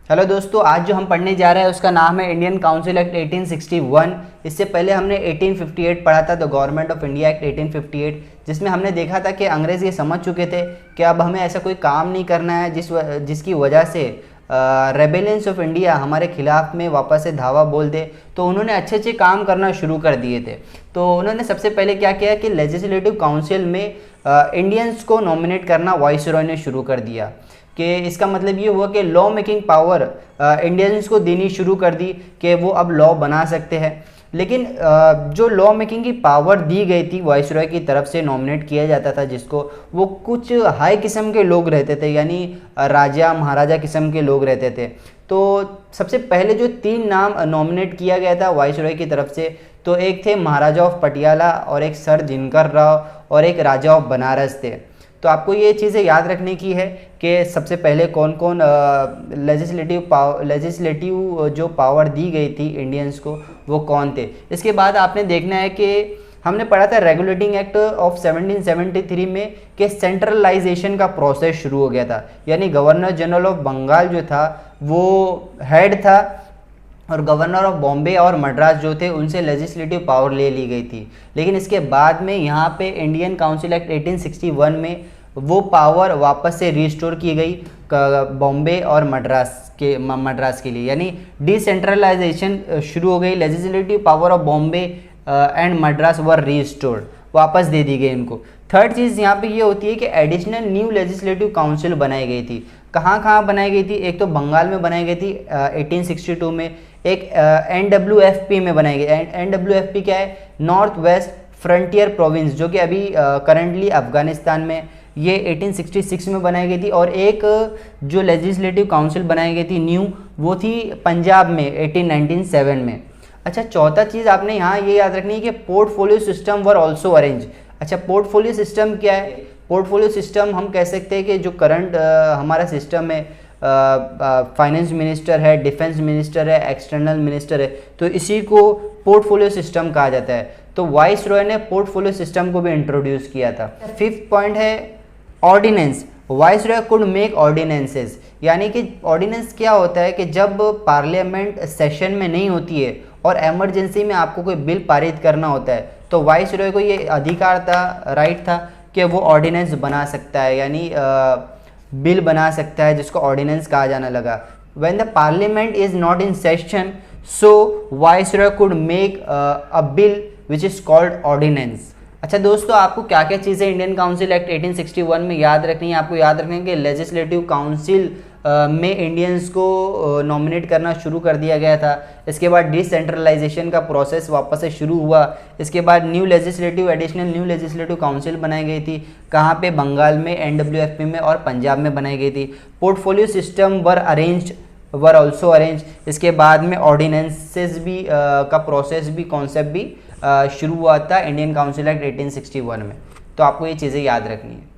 Hello दोस्तों, आज जो हम पढ़ने जा रहे हैं उसका नाम है इंडियन काउंसिल एक्ट 1861। इससे पहले हमने 1858 पढ़ा था, the government of India act 1858, जिसमें हमने देखा था कि अंग्रेज़ ये समझ चुके थे कि अब हमें ऐसा कोई काम नहीं करना है जिसकी वजह से रेबेलियंस ऑफ इंडिया हमारे खिलाफ में वापस से धावा बोल दे। तो उन्होंने अच्छे अच्छे काम करना शुरू कर दिए थे। तो उन्होंने सबसे पहले क्या किया कि लेजिस्लेटिव काउंसिल में इंडियंस को नॉमिनेट करना वाइसरॉय ने शुरू कर दिया। कि इसका मतलब ये हुआ कि लॉ मेकिंग पावर इंडियंस को देनी शुरू कर दी कि वो अब लॉ बना सकते हैं। लेकिन जो लॉ मेकिंग की पावर दी गई थी वाइसरॉय की तरफ से, नॉमिनेट किया जाता था जिसको, वो कुछ हाई किस्म के लोग रहते थे, यानी राजा महाराजा किस्म के लोग रहते थे। तो सबसे पहले जो 3 नाम नॉमिनेट किया गया था वाइसरॉय की तरफ से, तो एक थे महाराजा ऑफ पटियाला, और एक सर दिनकर राव, और एक राजा ऑफ बनारस थे। तो आपको ये चीज़ें याद रखने की है कि सबसे पहले कौन कौन लेजिस्लेटिव जो पावर दी गई थी इंडियंस को वो कौन थे। इसके बाद आपने देखना है कि हमने पढ़ा था रेगुलेटिंग एक्ट ऑफ 1773 में कि सेंट्रलाइजेशन का प्रोसेस शुरू हो गया था, यानी गवर्नर जनरल ऑफ बंगाल जो था वो हेड था, और गवर्नर ऑफ बॉम्बे और मद्रास जो थे उनसे लेजिस्लेटिव पावर ले ली गई थी। लेकिन इसके बाद में यहाँ पे इंडियन काउंसिल एक्ट 1861 में वो पावर वापस से रिस्टोर की गई बॉम्बे और मद्रास के लिए, यानी डिसेंट्रलाइजेशन शुरू हो गई। Legislative power of Bombay and Madras were restored, वापस दे दी गई इनको। थर्ड चीज़ यहाँ पे ये होती है कि एडिशनल न्यू लेजिस्लेटिव काउंसिल बनाई गई थी। कहाँ कहाँ बनाई गई थी? एक तो बंगाल में बनाई गई थी 1862 में, एक NWFP में बनाई गई। NWFP क्या है? नॉर्थ वेस्ट फ्रंटियर प्रोविंस, जो कि अभी करंटली अफगानिस्तान में, ये 1866 में बनाई गई थी। और एक जो लेजिस्लेटिव काउंसिल बनाई गई थी न्यू, वो थी पंजाब में 1897 में। अच्छा, चौथा चीज़ आपने यहाँ ये याद रखनी है कि portfolio system were also arrange. अच्छा, पोर्टफोलियो सिस्टम क्या है? पोर्टफोलियो सिस्टम हम कह सकते हैं कि जो करंट हमारा सिस्टम है, फाइनेंस मिनिस्टर है, डिफेंस मिनिस्टर है, एक्सटर्नल मिनिस्टर है, तो इसी को पोर्टफोलियो सिस्टम कहा जाता है। तो वाइसरॉय ने पोर्टफोलियो सिस्टम को भी इंट्रोड्यूस किया था। 5th पॉइंट है ordinance. Viceroy could make ordinances, यानी कि ऑर्डिनेंस क्या होता है कि जब पार्लियामेंट सेशन में नहीं होती है और इमरजेंसी में आपको कोई बिल पारित करना होता है, तो वाइसरॉय को ये अधिकार था, राइट था कि वो ऑर्डिनेंस बना सकता है, यानी बिल बना सकता है, जिसको ऑर्डिनेंस कहा जाने लगा। When the parliament is not in session, so viceroy could make a bill which is called ordinance. अच्छा दोस्तों, आपको क्या क्या चीज़ें इंडियन काउंसिल एक्ट 1861 में याद रखनी है? आपको याद रखना है कि लेजिस्लेटिव काउंसिल में इंडियंस को नॉमिनेट करना शुरू कर दिया गया था। इसके बाद डिसेंट्रलाइजेशन का प्रोसेस वापस से शुरू हुआ। इसके बाद एडिशनल न्यू लेजिस्लेटिव काउंसिल बनाई गई थी। कहाँ पे? बंगाल में, NWFP में, और पंजाब में बनाई गई थी। Portfolio system were also arrange. इसके बाद में ऑर्डिनेंसेस भी का प्रोसेस भी, कॉन्सेप्ट भी शुरू हुआ था इंडियन काउंसिल एक्ट 1861 में। तो आपको ये चीज़ें याद रखनी है।